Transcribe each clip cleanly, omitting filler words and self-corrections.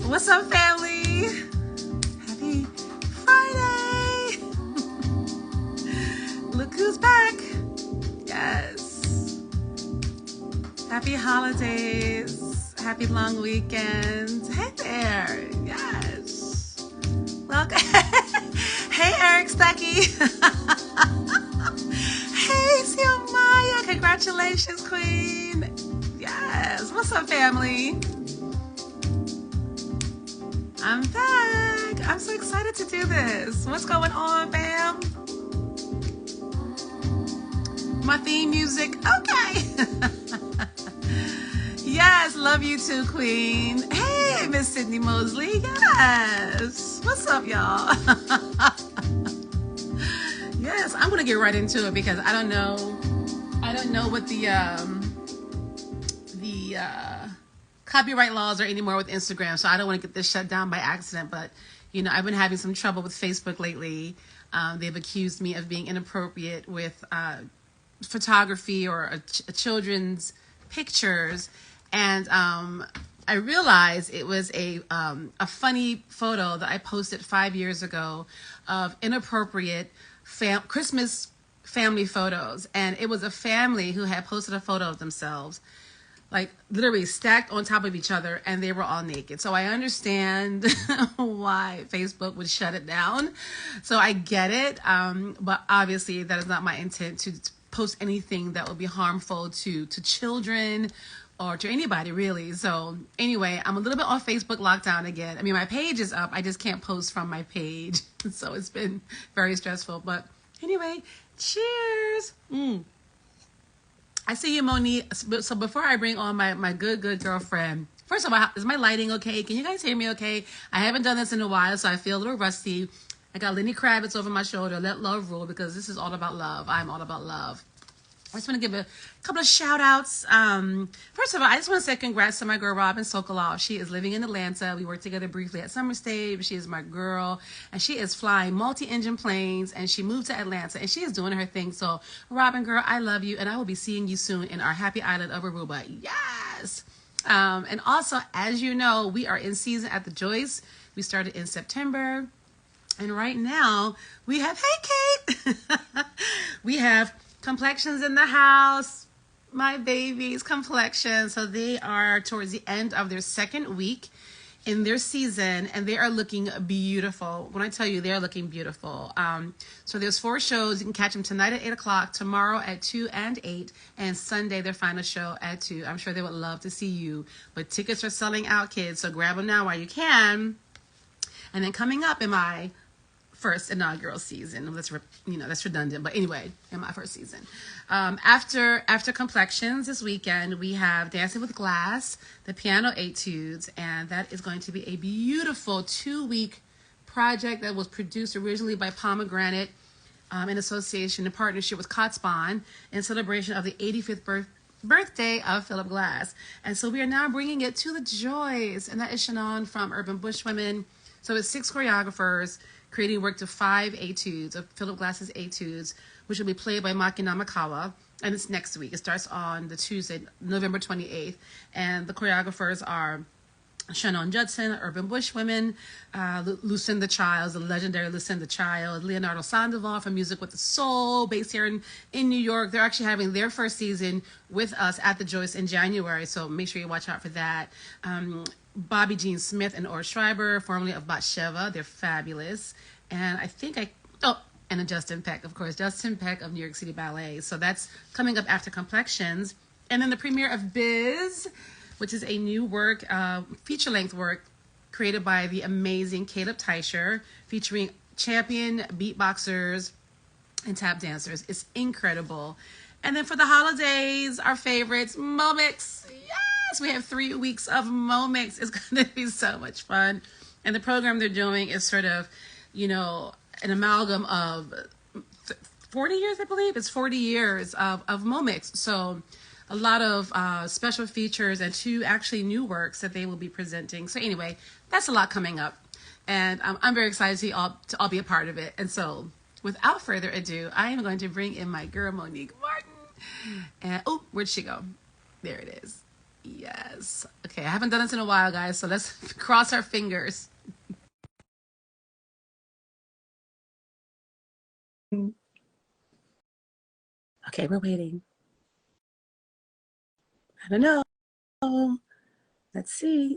What's up, family? Happy Friday. Look who's back. Yes. Happy holidays. Happy long weekend. Hey there. Yes. Welcome. Hey, Eric Stuckey. Hey, Siomaya. Congratulations, Queen. Yes. What's up, family? I'm back. I'm so excited to do this. What's going on, fam? My theme music. Okay. Yes, love you too, Queen. Hey, Miss Sydney Mosley. Yes. What's up, y'all? Yes, I'm gonna get right into it because I don't know what the copyright laws are anymore with Instagram, so I don't want to get this shut down by accident. But you know, I've been having some trouble with Facebook lately. They've accused me of being inappropriate with photography or a children's pictures, and I realized it was a funny photo that I posted 5 years ago of inappropriate Christmas family photos, and it was a family who had posted a photo of themselves, like literally stacked on top of each other, and they were all naked. So I understand why Facebook would shut it down. So I get it, but obviously that is not my intent to post anything that would be harmful to children or to anybody, really. So anyway, I'm a little bit on Facebook lockdown again. I mean, my page is up. I just can't post from my page. So it's been very stressful. But anyway, cheers. I see you, Monique. So before I bring on my good girlfriend, first of all, is my lighting okay? Can you guys hear me okay? I haven't done this in a while, so I feel a little rusty. I got Lenny Kravitz over my shoulder. Let love rule, because this is all about love. I'm all about love. I just want to give a couple of shout outs. First of all, I just want to say congrats to my girl, Robin Sokoloff. She is living in Atlanta. We worked together briefly at Summer Stage. She is my girl, and she is flying multi-engine planes, and she moved to Atlanta, and she is doing her thing. So, Robin, girl, I love you, and I will be seeing you soon in our happy island of Aruba. Yes! And also, as you know, we are in season at the Joyce. We started in September, and right now, we have, hey, Kate! We have Complexions in the house, my babies, Complexions. So they are towards the end of their second week in their season, and they are looking beautiful. When I tell you, they are looking beautiful. So there's 4 shows. You can catch them tonight at 8 o'clock, tomorrow at 2 and 8, and Sunday their final show at 2. I'm sure they would love to see you, but tickets are selling out, kids. So grab them now while you can. And then coming up in my first inaugural season, that's redundant, but anyway, in my first season, after Complexions this weekend, we have Dancing with Glass, the piano etudes, and that is going to be a beautiful 2-week project that was produced originally by Pomegranate in association, in partnership with Kotzbahn, in celebration of the 85th birthday of Philip Glass. And so we are now bringing it to the Joyce, and that is Shannon from Urban Bushwomen. So it's 6 choreographers creating work to 5 etudes of Philip Glass's etudes, which will be played by Maki Namakawa, and it's next week. It starts on the Tuesday, November 28th, and the choreographers are Shannon Judson, Urban Bushwomen, Lucinda Childs, the legendary Lucinda Child, Leonardo Sandoval from Music with the Soul, based here in New York. They're actually having their first season with us at the Joyce in January, so make sure you watch out for that. Bobby Jean Smith and Or Schreiber, formerly of Batsheva. They're fabulous. And and a Justin Peck, of course. Justin Peck of New York City Ballet. So that's coming up after Complexions. And then the premiere of Biz, which is a new work, feature-length work, created by the amazing Caleb Teicher, featuring champion beatboxers and tap dancers. It's incredible. And then for the holidays, our favorites, Momix. Yes, we have 3 weeks of Momix. It's going to be so much fun. And the program they're doing is sort of, an amalgam of 40 years, I believe. It's 40 years of Momix. So a lot of special features and 2 actually new works that they will be presenting. So anyway, that's a lot coming up. And I'm very excited to all be a part of it. And so without further ado, I am going to bring in my girl, Monique Martin. And, where'd she go? There it is. Yes. Okay, I haven't done this in a while, guys, so let's cross our fingers. Okay, we're waiting. I don't know. Let's see.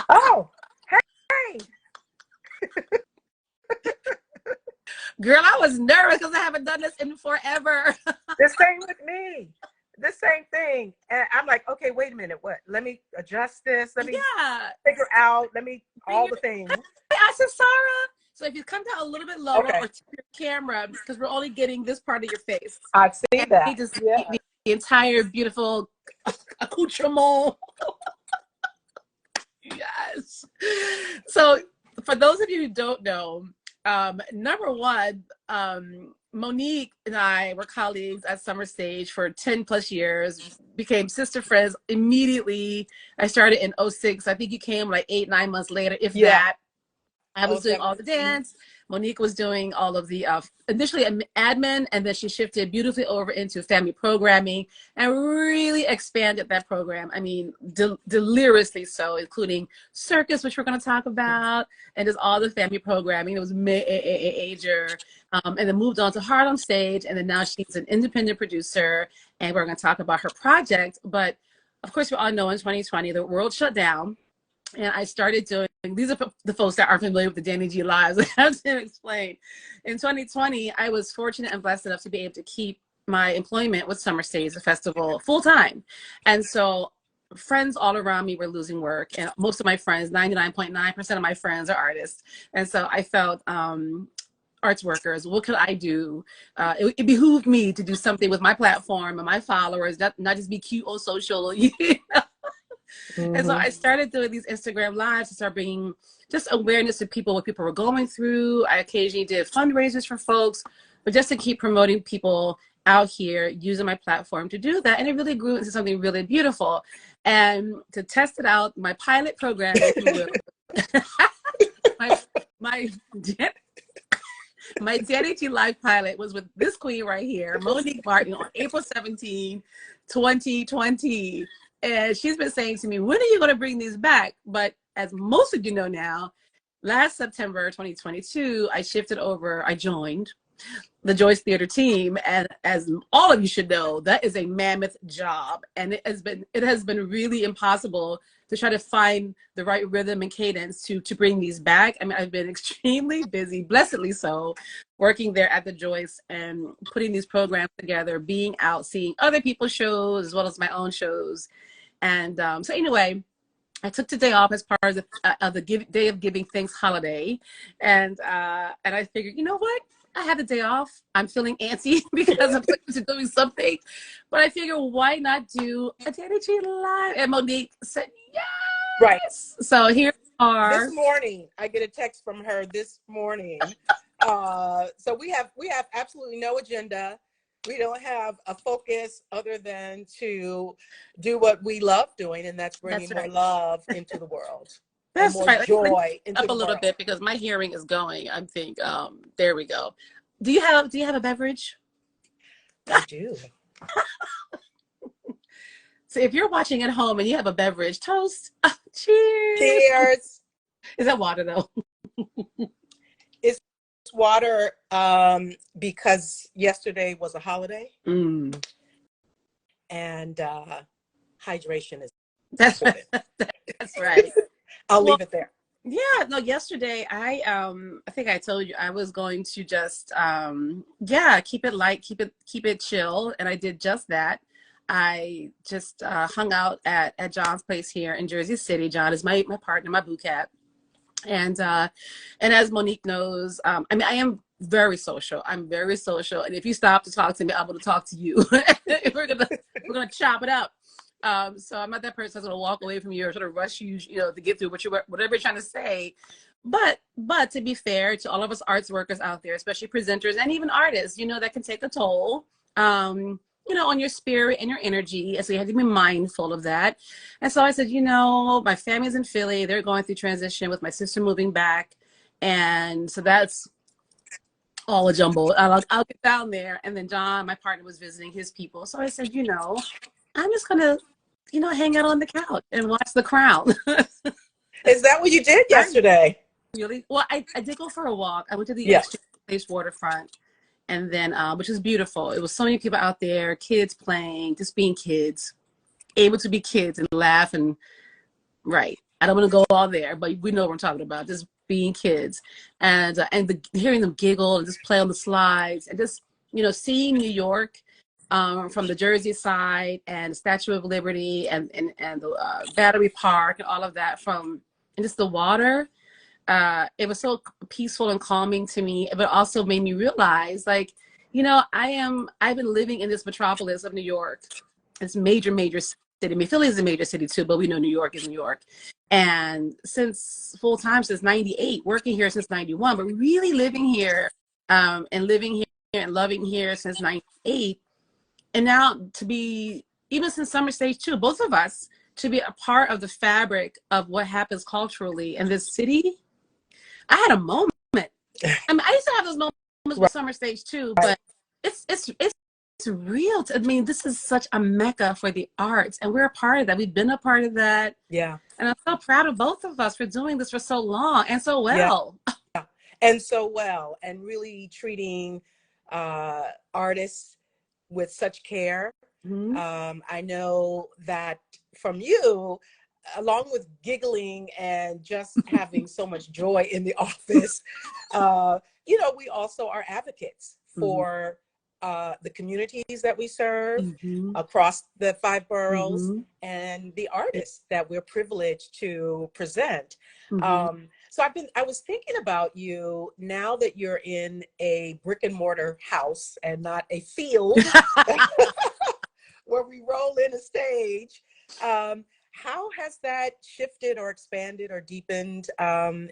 Oh, hey. Girl, I was nervous because I haven't done this in forever. The same with me. The same thing. And I'm like, okay, wait a minute. What? Let me adjust this. Let me figure out. Let me all the things. I said, Sarah. So if you come down a little bit lower or to your camera, because we're only getting this part of your face. I've seen that. You just see the entire beautiful accoutrement. Yes. So for those of you who don't know, number one, Monique and I were colleagues at Summer Stage for 10 plus years, became sister friends immediately. I started in 06. I think you came like 8-9 months later, if that. I was doing all the dance. Monique was doing all of the initially admin, and then she shifted beautifully over into family programming and really expanded that program. I mean, deliriously so, including circus, which we're going to talk about, and just all the family programming. It was major, and then moved on to Hard on Stage, and then now she's an independent producer, and we're going to talk about her project. But of course, we all know in 2020 the world shut down. And I started doing, these are the folks that are familiar with the dannIGeeLive. I have to explain. In 2020, I was fortunate and blessed enough to be able to keep my employment with Summer Stage, the festival, full time. And so friends all around me were losing work. And most of my friends, 99.9% of my friends are artists. And so I felt, arts workers, what could I do? It behooved me to do something with my platform and my followers, not just be cute on social, you know? And so I started doing these Instagram lives to start bringing just awareness to people, what people were going through. I occasionally did fundraisers for folks, but just to keep promoting people out here using my platform to do that. And it really grew into something really beautiful. And to test it out, my pilot program, if you will, my dannIGeeLive pilot was with this queen right here, Monique Martin, on April 17, 2020. And she's been saying to me, when are you going to bring these back? But as most of you know now, last September 2022, I joined the Joyce Theater team. And as all of you should know, that is a mammoth job. And it has been really impossible to try to find the right rhythm and cadence to bring these back. I mean, I've been extremely busy, blessedly so, working there at the Joyce and putting these programs together, being out, seeing other people's shows as well as my own shows. And so anyway, I took the day off as part of the Day of Giving Thanks holiday. And I figured, you know what? I had the day off. I'm feeling antsy because I'm doing something. But I figured, why not do a dannIGeeLive? And Monique said, yes. Right. So here we are. This morning, I get a text from her this morning. So we have absolutely no agenda. We don't have a focus other than to do what we love doing, and that's bringing more love into the world. That's more right. joy into up a little bit because my hearing is going. I think there we go. Do you have a beverage? I do. So if you're watching at home and you have a beverage, toast. Cheers. Cheers. Is that water though? It's water because yesterday was a holiday. And hydration is that's right. That's right. I'll leave it there. Yeah, no, yesterday I think I told you I was going to just keep it light, keep it chill, and I did just that. I just hung out at John's place here in Jersey City. John is my partner, my boo cat. And as Monique knows, I mean, I am very social. I'm very social. And if you stop to talk to me, I'm going to talk to you. we're gonna chop it up. So I'm not that person that's going to walk away from you or sort of rush you, to get through whatever you're trying to say. But to be fair to all of us arts workers out there, especially presenters and even artists, that can take a toll, on your spirit and your energy. And so you have to be mindful of that. And so I said, my family's in Philly. They're going through transition with my sister moving back. And so that's all a jumble. I'll get down there. And then John, my partner, was visiting his people. So I said, I'm just gonna, hang out on the couch and watch The Crown. Is that what you did I yesterday? really, well, I did go for a walk. I went to the Yeah. Exchange Place waterfront, and then, which is beautiful. It was so many people out there, kids playing, just being kids, able to be kids and laugh and right. I don't want to go all there, but we know what I'm talking about. Just being kids, and hearing them giggle and just play on the slides, and just seeing New York from the Jersey side and Statue of Liberty and the Battery Park and all of that and just the water. It was so peaceful and calming to me, but also made me realize, like, I've been living in this metropolis of New York. It's major city. I mean, Philly is a major city too, but we know New York is New York. And since full time since 98, working here since 91, but really living here and living here and loving here since 98. And now to be, even since Summer Stage 2, both of us, to be a part of the fabric of what happens culturally in this city, I had a moment. I mean, I used to have those moments with Summer Stage 2, but it's real. I mean, this is such a mecca for the arts, and we're a part of that. We've been a part of that. Yeah. And I'm so proud of both of us for doing this for so long and so well. Yeah. And so well, and really treating artists with such care. Mm-hmm. I know that from you, along with giggling and just having so much joy in the office, we also are advocates for the communities that we serve across the 5 boroughs and the artists that we're privileged to present. So I was thinking about you now that you're in a brick and mortar house and not a field where we roll in a stage. How has that shifted or expanded or deepened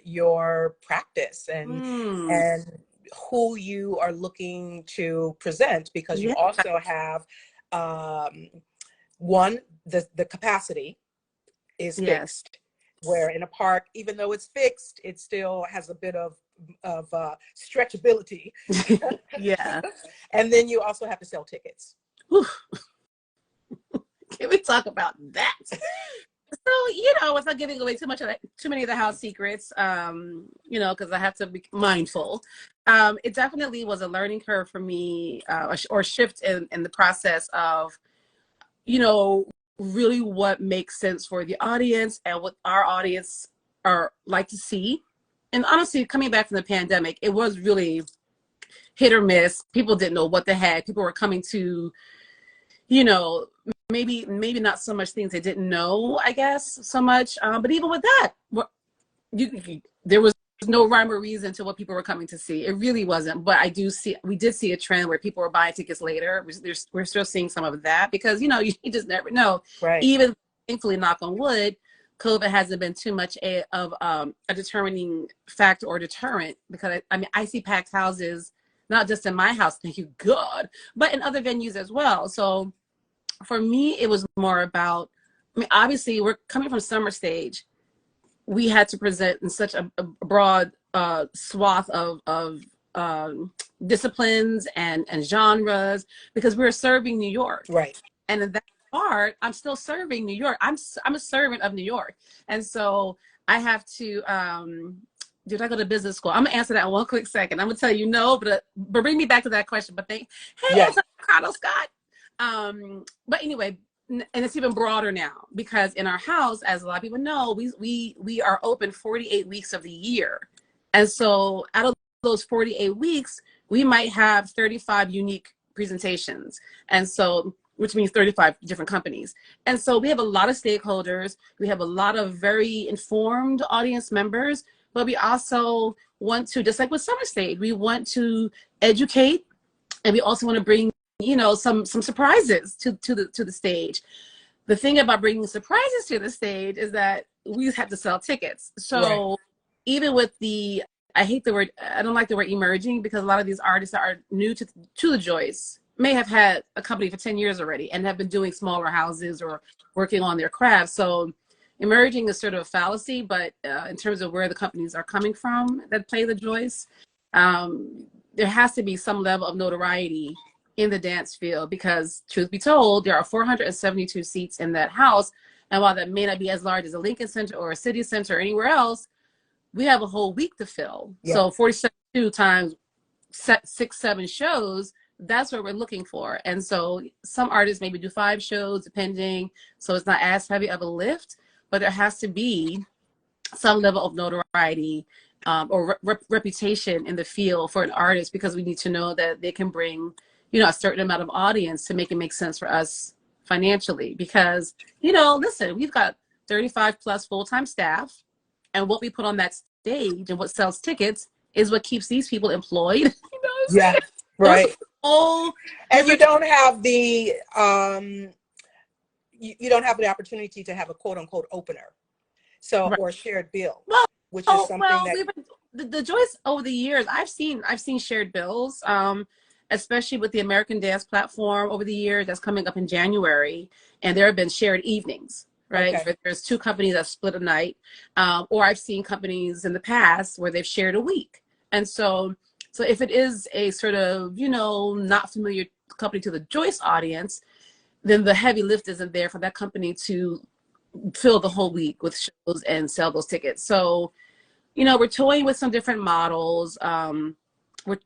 your practice and who you are looking to present? Because you also have the capacity is fixed, where in a park, even though it's fixed, it still has a bit of stretchability. Yeah. And then you also have to sell tickets. Can we talk about that? So, without giving away too many of the house secrets, because I have to be mindful. It definitely was a learning curve for me, or shift in the process of, really what makes sense for the audience and what our audience are like to see. And honestly, coming back from the pandemic, it was really hit or miss. People didn't know what the heck. People were coming to, maybe not so much things they didn't know, I guess, so much. But even with that, there was no rhyme or reason to what people were coming to see. It really wasn't. But we did see a trend where people were buying tickets later. We're still seeing some of that because, you just never know. Right. Even, thankfully, knock on wood, COVID hasn't been too much of a determining factor or deterrent, because I see packed houses, not just in my house, thank you God, but in other venues as well. So for me, it was more about, obviously we're coming from Summer Stage. We had to present in such a broad swath of disciplines and genres, because we're serving New York. Right. And in that part, I'm still serving New York. I'm a servant of New York. And so I have to, did I go to business school? I'm gonna answer that in one quick second. I'm gonna tell you no, but bring me back to that question. But Carlos Scott. But anyway, and it's even broader now, because in our house, as a lot of people know, we are open 48 weeks of the year. And so out of those 48 weeks, we might have 35 unique presentations. And so, which means 35 different companies. And so we have a lot of stakeholders. We have a lot of very informed audience members, but we also want to, just like with Summer Stage, we want to educate, and we also want to bring, some surprises to the stage. The thing about bringing surprises to the stage is that we have to sell tickets. So even with I don't like the word emerging, because a lot of these artists that are new to the Joyce may have had a company for 10 years already and have been doing smaller houses or working on their craft. So emerging is sort of a fallacy, but in terms of where the companies are coming from that play the Joyce, there has to be some level of notoriety in the dance field, because truth be told, there are 472 seats in that house. And while that may not be as large as a Lincoln Center or a City Center or anywhere else, we have a whole week to fill. Yeah. So 42 times 6, 7 shows, that's what we're looking for. And so some artists maybe do 5 shows depending. So it's not as heavy of a lift, but there has to be some level of notoriety or reputation in the field for an artist, because we need to know that they can bring, you know, a certain amount of audience to make it make sense for us financially. Because, you know, listen, we've got 35 plus full-time staff, and what we put on that stage and what sells tickets is what keeps these people employed. You know what I'm saying? Right. And you don't have the you don't have the opportunity to have a quote unquote opener, so or a shared bill, which is something that the Joyce over the years I've seen shared bills, especially with the American Dance Platform over the years that's coming up in January, and there have been shared evenings. Right. Okay. There's 2 companies that split a night, or I've seen companies in the past where they've shared a week. And so if it is a sort of, you know, not familiar company to the Joyce audience, then the heavy lift isn't there for that company to fill the whole week with shows and sell those tickets. So, you know, we're toying with some different models.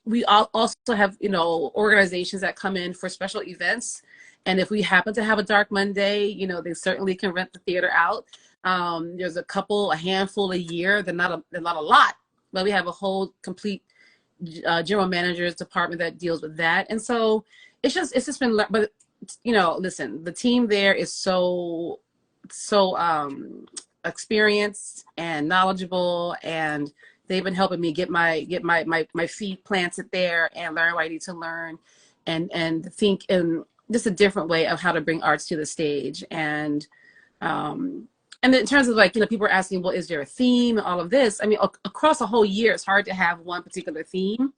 We also have, you know, organizations that come in for special events. And if we happen to have a Dark Monday, you know, they certainly can rent the theater out. There's a handful a year. They're not a lot, but we have a whole complete general managers department that deals with that. And so it's just been, but you know, listen, the team there is so experienced and knowledgeable, and they've been helping me get my feet planted there and learn what I need to learn, and think in just a different way of how to bring arts to the stage. And in terms of, like, you know, people are asking, well, is there a theme and all of this? I mean, across a whole year, it's hard to have one particular theme.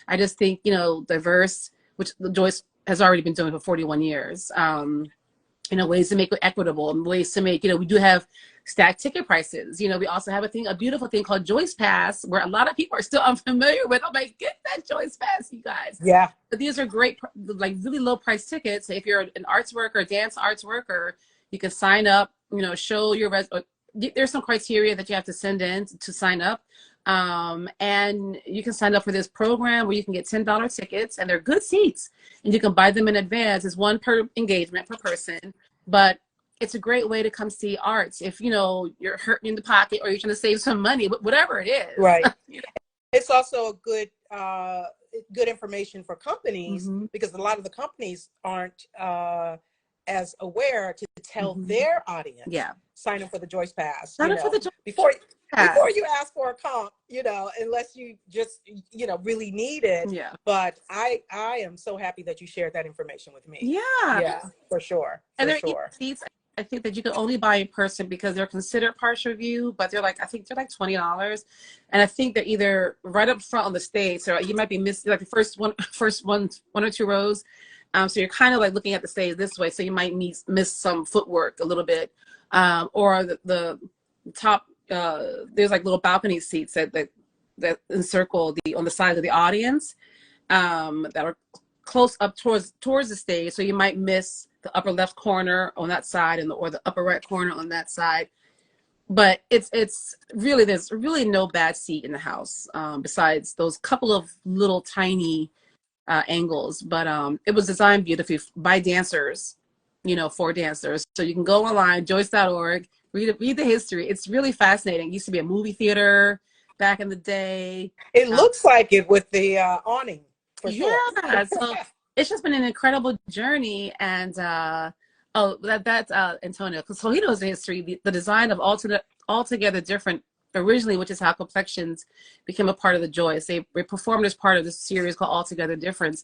I just think, you know, diverse, which Joyce has already been doing for 41 years, you know, ways to make it equitable, and ways to make, you know, we do have stacked ticket prices. You know, we also have a beautiful thing called Joyce Pass, where a lot of people are still unfamiliar with. I'm like, get that Joyce Pass, you guys. Yeah. But these are great, like really low price tickets. If you're an arts worker, dance arts worker, you can sign up, you know, show your there's some criteria that you have to send in to sign up. And you can sign up for this program where you can get $10 tickets, and they're good seats, and you can buy them in advance. It's 1 per engagement per person, but it's a great way to come see arts if, you know, you're hurting in the pocket or you're trying to save some money, whatever it is. Right. You know? It's also a good information for companies, because a lot of the companies aren't as aware to tell their audience, sign up for the Joyce Pass. Sign up for the Joyce before you ask for a comp, you know, unless you just, you know, really need it. Yeah. But I am so happy that you shared that information with me. Yeah. Yeah, for sure. And there are seats, I think, that you can only buy in person because they're considered partial view, but they're like, I think they're like $20. And I think they're either right up front on the stage, so you might be missing like the first one or 2 rows. So you're kind of like looking at the stage this way, so you might miss some footwork a little bit, or the top. There's like little balcony seats that encircle on the sides of the audience, that are close up towards the stage. So you might miss the upper left corner on that side or the upper right corner on that side. But it's really, there's really no bad seat in the house, besides those couple of little tiny angles. But it was designed beautifully by dancers, you know, for dancers. So you can go online, joyce.org, read the history. It's really fascinating. It used to be a movie theater back in the day. It looks like it with the awning, for sure. Yeah. So it's just been an incredible journey. And that's Antonio. So he knows the history, the design of Altogether Different originally, which is how Complexions became a part of the Joyce. They performed as part of this series called Altogether Different,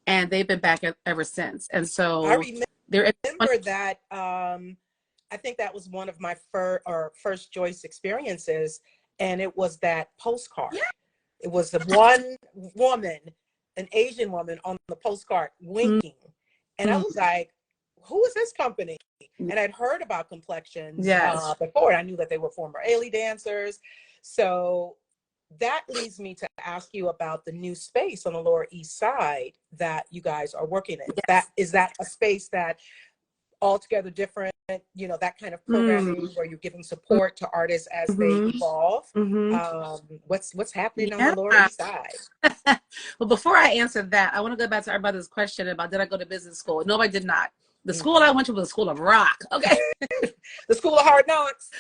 and they've been back ever since. And so I remember that. I think that was one of my first Joyce experiences, and it was that postcard. Yeah. It was the one woman, an Asian woman, on the postcard winking, and I was like, "Who is this company?" And I'd heard about Complexions before, and I knew that they were former Ailey dancers. So that leads me to ask you about the new space on the Lower East Side that you guys are working in. Yes. Is that a space that altogether different, you know, that kind of programming where you're giving support to artists as they evolve? What's happening on the Lower East Side? Well, before I answer that, I want to go back to our brother's question about did I go to business school? No, I did not. The school I went to was the School of Rock. Okay. The School of Hard Knocks.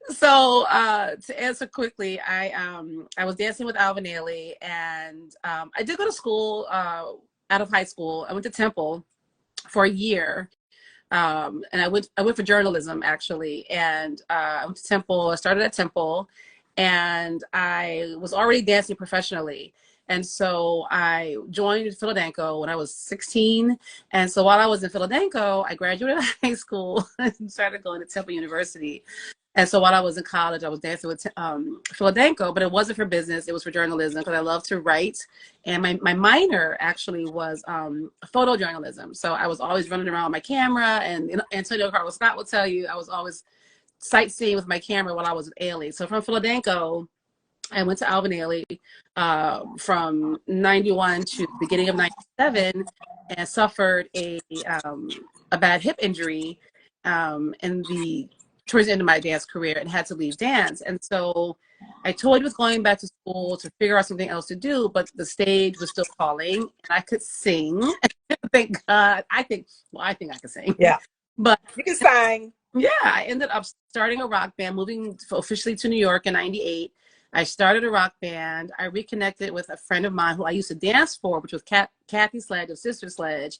So to answer quickly, I was dancing with Alvin Ailey, and I did go to school out of high school. I went to Temple for a year. And I went for journalism, actually. And I went to Temple. I started at Temple, and I was already dancing professionally. And so I joined Philadanco when I was 16. And so while I was in Philadanco, I graduated high school and started going to Temple University. And so while I was in college, I was dancing with Philadanco, but it wasn't for business. It was for journalism because I love to write. And my minor actually was photojournalism. So I was always running around with my camera. And Antonio Carlos Scott will tell you, I was always sightseeing with my camera while I was with Ailey. So from Philadanco, I went to Alvin Ailey from 91 to the beginning of 97 and suffered a bad hip injury towards the end of my dance career and had to leave dance. And so I toyed with going back to school to figure out something else to do, but the stage was still calling and I could sing. Thank God. I think I could sing. Yeah. But you can sing. Yeah. I ended up starting a rock band, moving officially to New York in 98. I started a rock band. I reconnected with a friend of mine who I used to dance for, which was Kathy Sledge of Sister Sledge.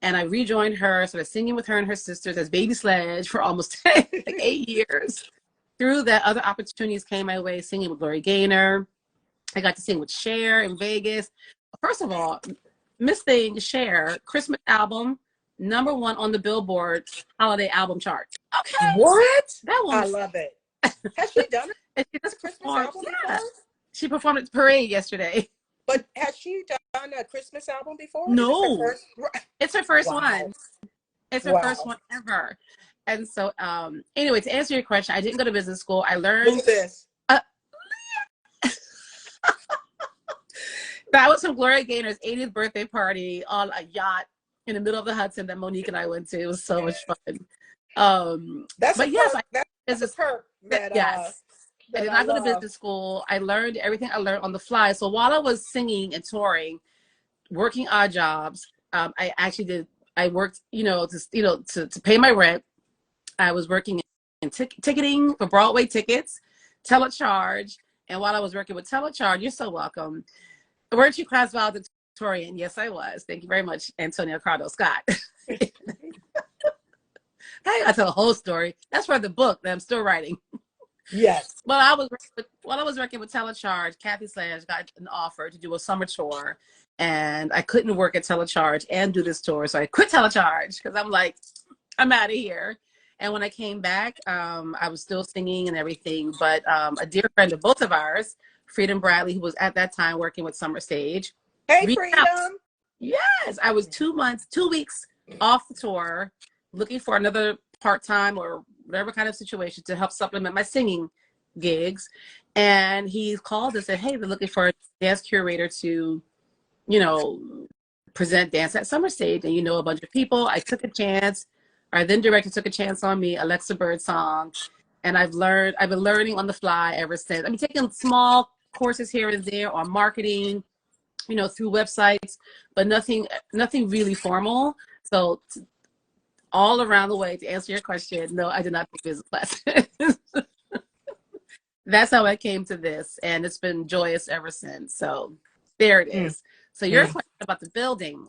And I rejoined her, started singing with her and her sisters as Baby Sledge for almost like 8 years. Through that, other opportunities came my way, singing with Gloria Gaynor. I got to sing with Cher in Vegas. First of all, Miss Thing, Cher, Christmas album, #1 on the Billboard holiday album chart. Okay. What? That one. I love it. Has she done it? She just Christmas performed, album yeah. before? She performed at the parade yesterday. But has she done a Christmas album before? No. It's her first one. It's her first one ever. And so, anyway, to answer your question, I didn't go to business school. I learned. Look at this. That was from Gloria Gaynor's 80th birthday party on a yacht in the middle of the Hudson that Monique and I went to. It was so much fun. That's but a yes, perk. That's a perk. Yes. I did not go to business school. I learned everything I learned on the fly. So while I was singing and touring, working odd jobs, I worked, to pay my rent. I was working in ticketing for Broadway tickets, telecharge. And while I was working with telecharge, you're so welcome. Weren't you class valedictorian? Yes, I was. Thank you very much, Antonio Carlos Scott. I got to tell the whole story. That's for the book that I'm still writing. Yes. While I was working with telecharge, Kathy Sledge got an offer to do a summer tour, and I couldn't work at telecharge and do this tour, so I quit telecharge because I'm like, I'm out of here. And when I came back, I was still singing and everything, but a dear friend of both of ours, Freedom Bradley, who was at that time working with Summer Stage. Hey, Freedom. Yes, I was 2 weeks off the tour, looking for another part-time or whatever kind of situation to help supplement my singing gigs. And he called and said, hey, they're looking for a dance curator to, present dance at Summer Stage. And a bunch of people. I took a chance. Our then director took a chance on me, Alexa Birdsong. And I've been learning on the fly ever since. I've been taking small courses here and there on marketing, through websites, but nothing really formal. So all around the way, to answer your question, no, I did not take business classes. That's how I came to this, and it's been joyous ever since. So there it is. So your question about the building,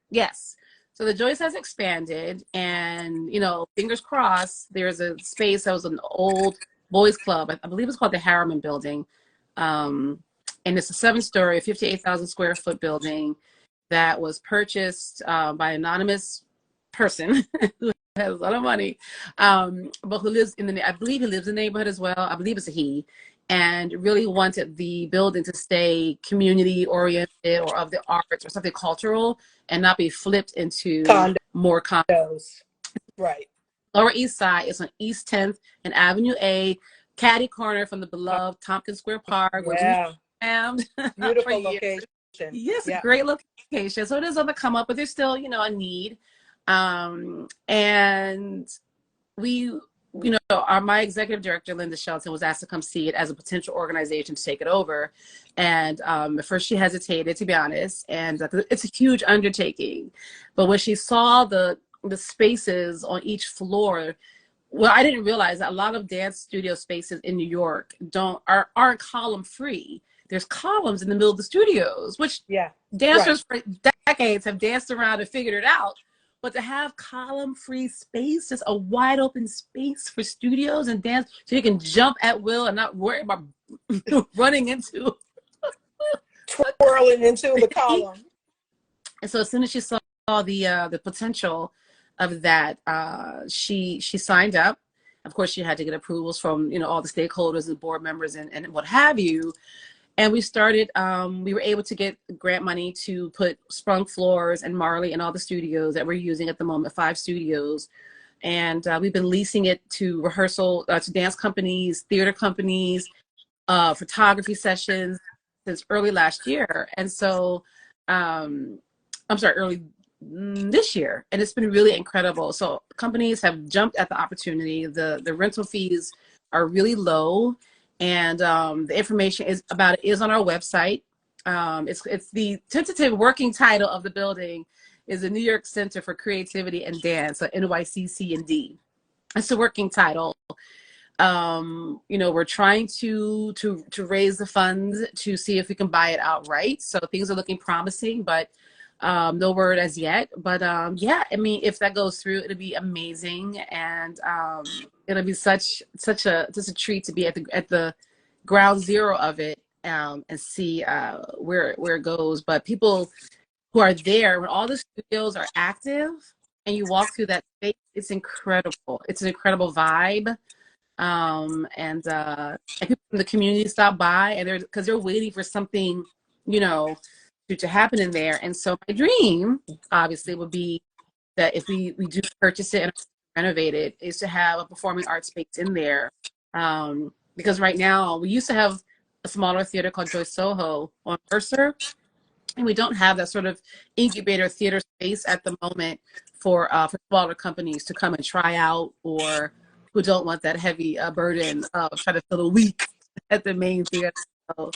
yes. So the Joyce has expanded, and fingers crossed, there's a space that was an old boys club. I believe it's called the Harriman Building, and it's a 7-story, 58,000 square foot building that was purchased by an anonymous person who has a lot of money, but who lives I believe he lives in the neighborhood as well. I believe it's a he, and really wanted the building to stay community oriented or of the arts or something cultural and not be flipped into more condos. Right. Lower East Side is on East 10th and Avenue A, Caddy Corner from the beloved Tompkins Square Park, which we Yeah. found for Beautiful years. location. Yes, a Yeah. great location. So it is on the come up, but there's still, a need. And we, my executive director, Linda Shelton, was asked to come see it as a potential organization to take it over. And at first she hesitated, to be honest. And it's a huge undertaking. But when she saw the spaces on each floor, well, I didn't realize that a lot of dance studio spaces in New York aren't column free. There's columns in the middle of the studios, which dancers for decades have danced around and figured it out. But to have column-free space, just a wide open space for studios and dance, so you can jump at will and not worry about running into, twirling into the column. And so as soon as she saw the potential of that, she signed up. Of course, she had to get approvals from all the stakeholders and board members and what have you. And we started, we were able to get grant money to put sprung floors and Marley in all the studios that we're using at the moment, 5 studios. And we've been leasing it to to dance companies, theater companies, photography sessions since early last year. And so, early this year. And it's been really incredible. So companies have jumped at the opportunity. The rental fees are really low. And the information is on our website. It's the tentative working title of the building is the New York Center for Creativity and Dance, NYCC&D. That's the working title. We're trying to raise the funds to see if we can buy it outright. So things are looking promising, but no word as yet. But yeah, I mean, if that goes through, it'll be amazing, and it'll be such a treat to be at the ground zero of it, and see where it goes. But people who are there, when all the studios are active and you walk through that space, it's incredible. It's an incredible vibe. And people from the community stop by, and because they're waiting for something, to happen in there. And so my dream, obviously, would be that if we do purchase it and renovate it, is to have a performing arts space in there. Because right now we used to have a smaller theater called Joyce Soho on Mercer, and we don't have that sort of incubator theater space at the moment for smaller companies to come and try out, or who don't want that heavy burden of trying to fill a week at the main theater. So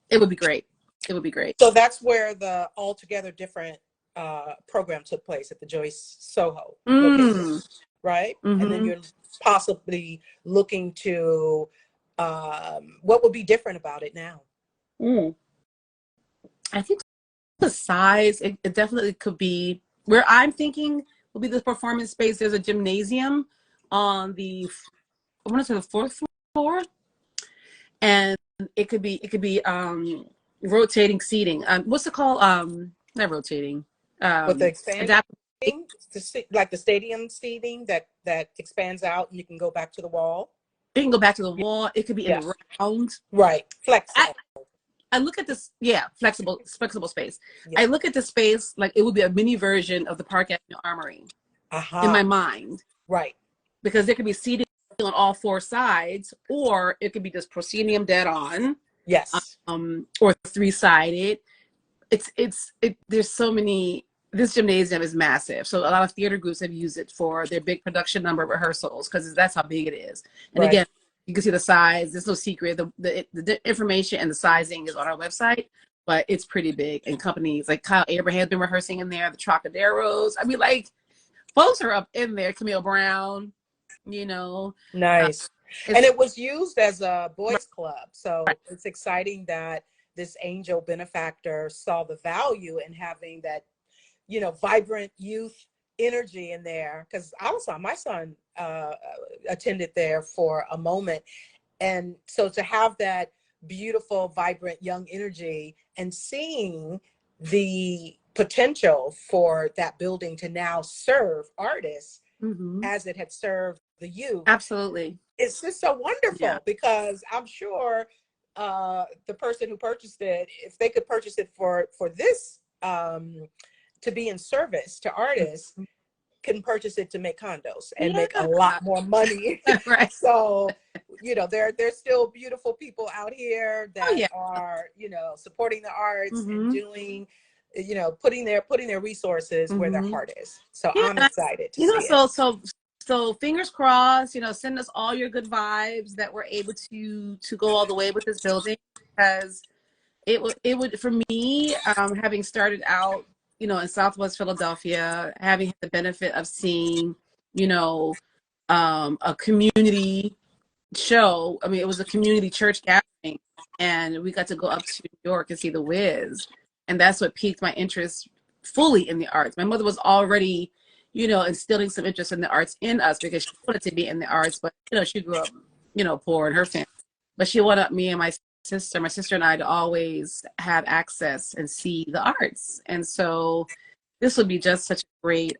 it would be great. It would be great. So that's where the altogether different program took place, at the Joyce Soho location, right? Mm-hmm. And then you're possibly looking to what would be different about it now? I think the size, it definitely could be where I'm thinking will be the performance space. There's a gymnasium on I want to say the 4th floor, and it could be rotating seating. What's it called? Not rotating. With the expanding, like the stadium seating that expands out, and you can go back to the wall. It can go back to the wall. It could be in the round. Right. Flexible. I look at this, flexible space. Yeah. I look at the space like it would be a mini version of the Park Avenue Armory in my mind. Right. Because there could be seating on all 4 sides, or it could be just proscenium dead on. Yes. Or 3-sided. There's so many. This gymnasium is massive, so a lot of theater groups have used it for their big production number rehearsals, because that's how big it is. And again, you can see the size. There's no secret. The information and the sizing is on our website, but it's pretty big. And companies like Kyle Abraham's been rehearsing in there. The Trocaderos. I mean, like, folks are up in there. Camille Brown. Nice. And it was used as a boys club. So it's exciting that this angel benefactor saw the value in having that, vibrant youth energy in there. Because my son attended there for a moment. And so to have that beautiful, vibrant young energy and seeing the potential for that building to now serve artists as it had served the youth. Absolutely. It's just so wonderful, because I'm sure the person who purchased it, if they could purchase it for this, to be in service to artists, can purchase it to make condos and make a lot more money. Right. So you know, there's still beautiful people out here Oh that yeah. are, you know, supporting the arts and Mm-hmm. doing, you know, putting their resources where their Mm-hmm. heart is. So I'm Yeah. excited to You know, see it. so fingers crossed, you know, send us all your good vibes that we're able to go all the way with this building, because it would for me, having started out, you know, in Southwest Philadelphia, having had the benefit of seeing, you know, a community show. I mean, it was a community church gathering, and we got to go up to New York and see the Wiz, and that's what piqued my interest fully in the arts. My mother was already, you know, instilling some interest in the arts in us because she wanted to be in the arts, but you know, she grew up, you know, poor in her family, but she wanted me and my sister and I to always have access and see the arts, and so this would be just such a great,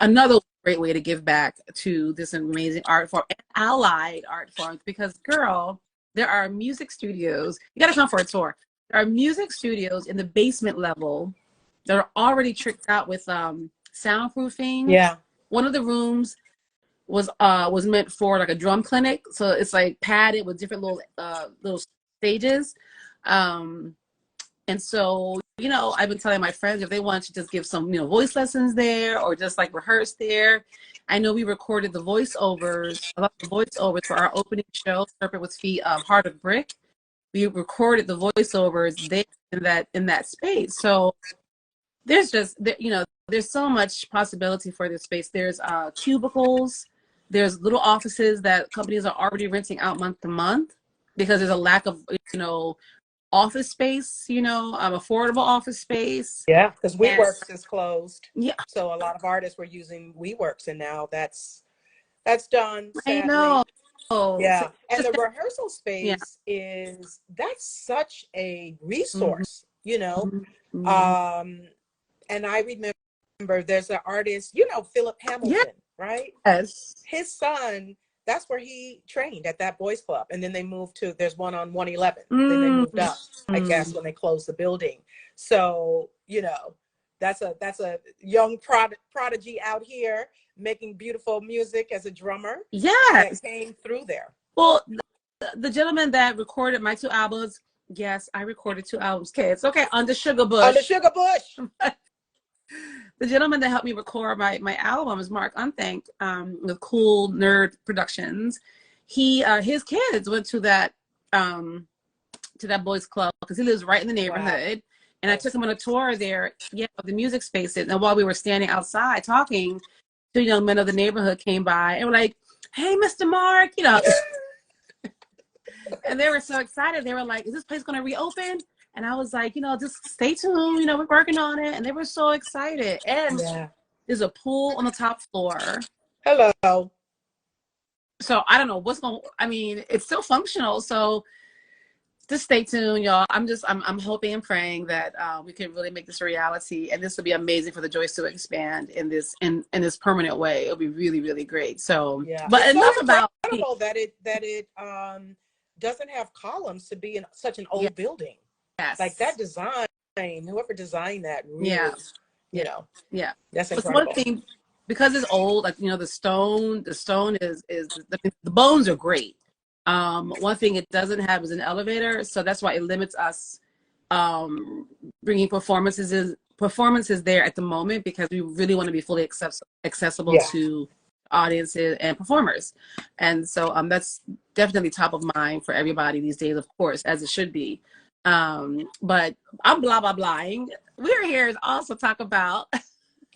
another great way to give back to this amazing art form and allied art forms. Because, girl, there are music studios. You got to come for a tour. There are music studios in the basement level that are already tricked out with soundproofing. Yeah. One of the rooms was meant for like a drum clinic, so it's like padded with different little stages. Um, and so, you know, I've been telling my friends if they want to just give some, you know, voice lessons there or just like rehearse there. I know we recorded a lot of voiceovers for our opening show, Serpent with Feet, Heart of Brick. We recorded the voiceovers there in that space. So there's just, you know, there's so much possibility for this space. There's cubicles, there's little offices that companies are already renting out month to month because there's a lack of, you know, office space, you know, affordable office space. Yeah, because And WeWorks is closed. yeah, So a lot of artists were using WeWorks, and now that's done, I sadly. know. So Yeah. And just, the rehearsal yeah. space that's such a Mm-hmm, resource, you know. mm-hmm. Um, and I remember there's an artist, you know, Philip Hamilton, right? Yes. His son, that's where he trained, at that boys club. And then they moved to, there's one on 111. Then they moved Mm-hmm. up, I guess, when they closed the building. So, you know, that's a young prodigy out here making beautiful music as a drummer that Yes. came through there. Well, the gentleman that recorded my two albums, yes, I recorded two albums, kids. Okay, Under Sugar On the Bush. Sugar Bush. The gentleman that helped me record my album is Mark Unthank, with Cool Nerd Productions. He his kids went to that boys club because he lives right in the Wow. neighborhood. And I took him on a tour there, yeah, of the music spaces. And while we were standing outside talking, two young men of the neighborhood came by and were like, "Hey, Mr. Mark," you know. And they were so excited. They were like, "Is this place going to reopen?" And I was like, you know, just stay tuned. You know, we're working on it. And they were so excited. And Yeah. there's a pool on the top floor. Hello. So I don't know what's going. I mean, it's still functional. So just stay tuned, y'all. I'm hoping and praying that we can really make this a reality, and this will be amazing for the Joyce to expand in this permanent way. It'll be really, really great. So, Yeah. but It's so enough about me. incredible that it doesn't have columns to be in such an Yeah. old building. Like that Yes. design, whoever designed that really, Yeah. you Yeah. know, Yeah. that's But one incredible. thing, because it's old, like, you know, the stone is the bones are great. One thing it doesn't have is an elevator, so that's why it limits us bringing performances there at the moment, because we really want to be fully accessible Yeah. to audiences and performers. And so that's definitely top of mind for everybody these days, of course, as it should be. But I'm blah blah blahing. We're here to also talk about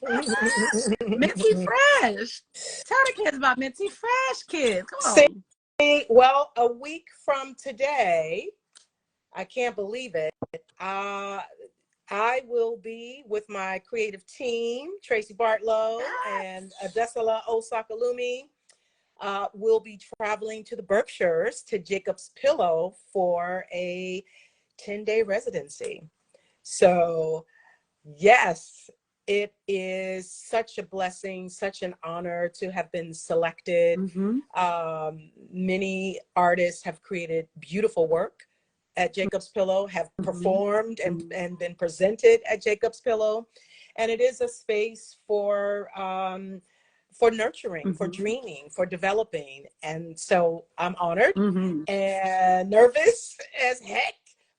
Minty Fresh. Tell the kids about Minty Fresh, kids. Come See, on. well, a week from today, I can't believe it. I will be with my creative team, Tracy Bartlow and Adesala Osakalumi. We'll be traveling to the Berkshires, to Jacob's Pillow, for a 10-day residency. So, yes, it is such a blessing, such an honor to have been selected. Mm-hmm. Many artists have created beautiful work at Jacob's Pillow, have performed and been presented at Jacob's Pillow. And it is a space for for nurturing, for dreaming, for developing. And so I'm honored and nervous as heck,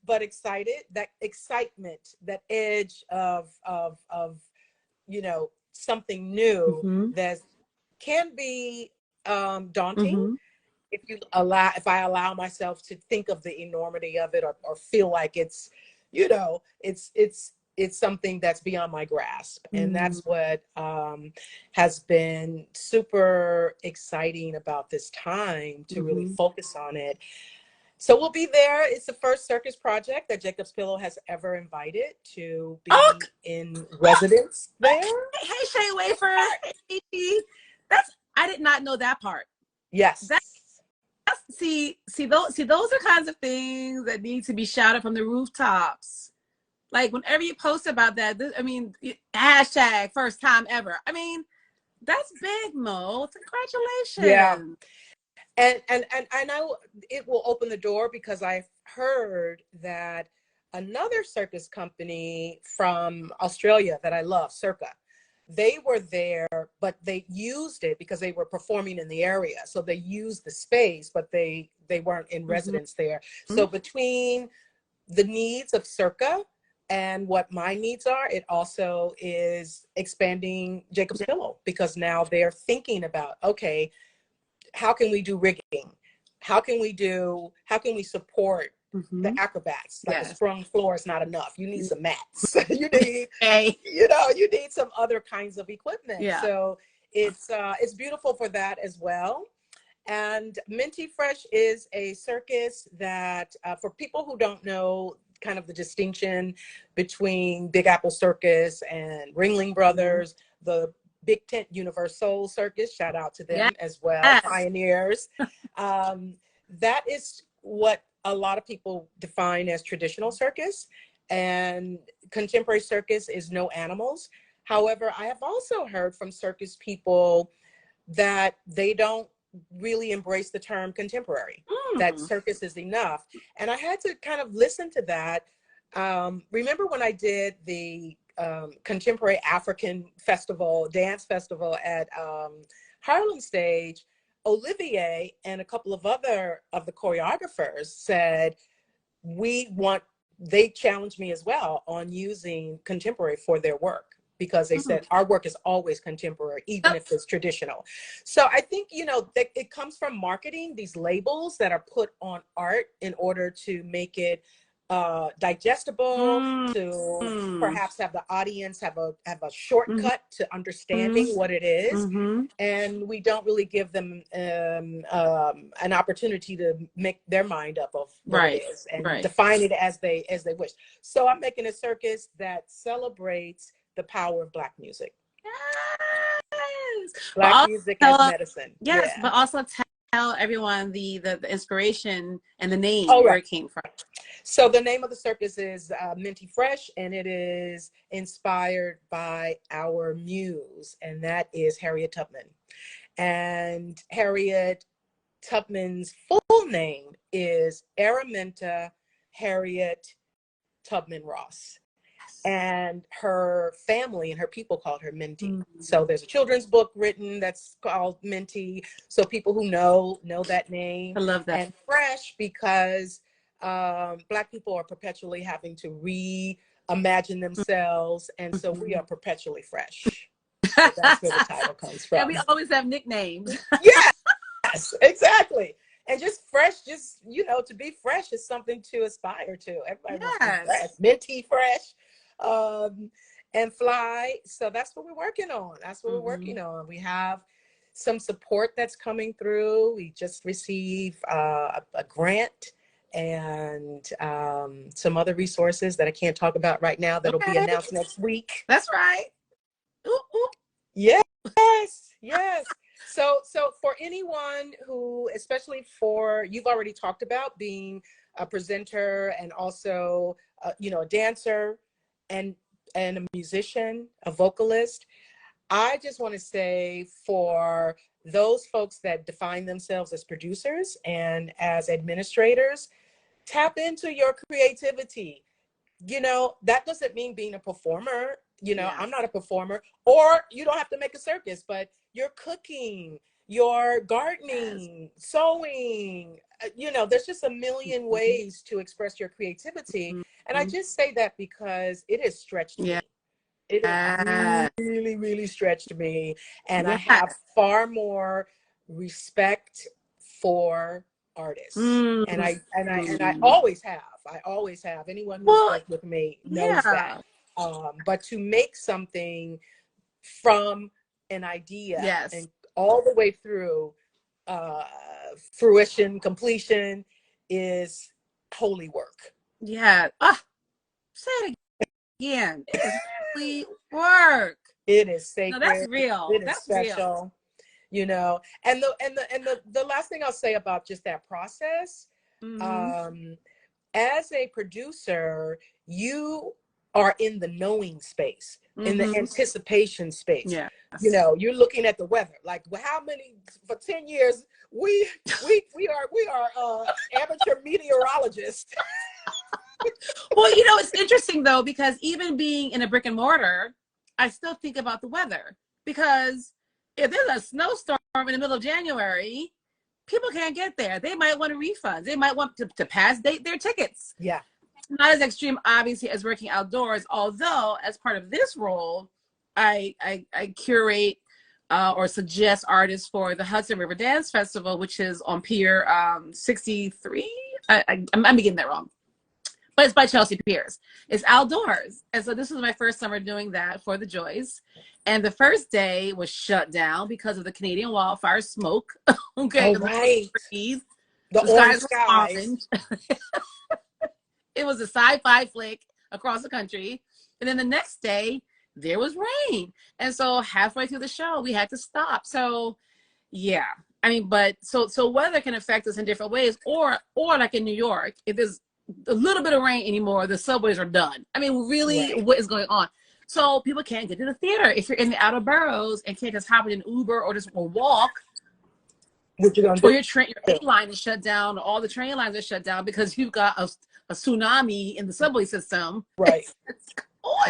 but excited. That excitement, that edge of you know, something new that can be daunting if I allow myself to think of the enormity of it, or feel like it's, you know, it's something that's beyond my grasp. And that's what has been super exciting about this time, to really focus on it. So we'll be there. It's the first circus project that Jacob's Pillow has ever invited to be in residence there. Hey, Shay Wafer. I did not know that part. Yes. See, those are kinds of things that need to be shouted from the rooftops. Like, whenever you post about that, I mean, hashtag first time ever. I mean, that's big, Mo. Congratulations. Yeah. And I know it will open the door, because I've heard that another circus company from Australia that I love, Circa, they were there, but they used it because they were performing in the area. So they used the space, but they weren't in residence there. So between the needs of Circa and what my needs are, it also is expanding Jacob's Pillow, because now they're thinking about, okay, how can we do rigging? How can we support the acrobats? Like a sprung floor is not enough. You need some mats. You need, you need some other kinds of equipment. Yeah. So it's beautiful for that as well. And Minty Fresh is a circus that, for people who don't know kind of the distinction between Big Apple Circus and Ringling Brothers, the Big Tent Universal Circus, shout out to them as well, pioneers. That is what a lot of people define as traditional circus, and contemporary circus is no animals. However, I have also heard from circus people that they don't really embrace the term contemporary, that circus is enough. And I had to kind of listen to that. Remember when I did the contemporary African festival, dance festival at Harlem Stage, Olivier and a couple of other of the choreographers said, they challenged me as well on using contemporary for their work, because they said our work is always contemporary, even if it's traditional. So I think, it comes from marketing, these labels that are put on art in order to make it digestible, to perhaps have the audience have a shortcut to understanding what it is. And we don't really give them an opportunity to make their mind up of what it is and define it as they wish. So I'm making a circus that celebrates the power of Black music. Yes. Black music as medicine. Yes, but also tell everyone the inspiration and the name where it came from. So the name of the circus is Minty Fresh, and it is inspired by our muse, and that is Harriet Tubman. And Harriet Tubman's full name is Araminta Harriet Tubman Ross. And her family and her people called her Minty. So there's a children's book written that's called Minty. So people who know that name. I love that. And Fresh, because Black people are perpetually having to reimagine themselves. And so we are perpetually fresh. So that's where the title comes from. And we always have nicknames. Yes, exactly. And just fresh, to be fresh is something to aspire to. Everybody wants to be fresh. Minty Fresh. And fly. So that's what we're working on. We have some support that's coming through. We just received a grant and some other resources that I can't talk about right now that'll be announced next week. That's right. Ooh, ooh. Yes. So for anyone who, especially for, you've already talked about being a presenter and also a dancer and a musician, a vocalist. I just want to say, for those folks that define themselves as producers and as administrators, tap into your creativity. That doesn't mean being a performer. I'm not a performer, or you don't have to make a circus, but your cooking, your gardening, sewing. You know, there's just a million ways to express your creativity. And I just say that because it has stretched me. It has really, really stretched me. And I have far more respect for artists. And I always have. I always have. Anyone who's worked with me knows that. But to make something from an idea and all the way through fruition, completion is holy work. Yeah. Say it again. It is holy work. It is sacred. No, that's real. It is that's special. Real. You know, and the last thing I'll say about just that process, as a producer, you are in the knowing space, in the anticipation space. Yeah. You know, you're looking at the weather. Like, well, how many for 10 years we are amateur meteorologists. Well, you know, it's interesting though, because even being in a brick and mortar, I still think about the weather, because if there's a snowstorm in the middle of January, people can't get there. They might want a refund. They might want to pass date their tickets. Yeah. Not as extreme, obviously, as working outdoors, although as part of this role, I curate or suggest artists for the Hudson River Dance Festival, which is on Pier 63. I'm getting that wrong. But it's by Chelsea Piers. It's outdoors. And so this was my first summer doing that for the Joyce. And the first day was shut down because of the Canadian wildfire smoke. Okay. Oh, right. The orange skies. It was a sci-fi flick across the country. And then the next day, there was rain. And so halfway through the show, we had to stop. So, yeah. I mean, but so weather can affect us in different ways. Or like in New York, if there's a little bit of rain anymore, the subways are done. I mean, really, what is going on? So people can't get to the theater. If you're in the outer boroughs and can't just hop in an Uber or just walk, what you gonna do? Or your A line is shut down. All the train lines are shut down because you've got a tsunami in the subway system. Right.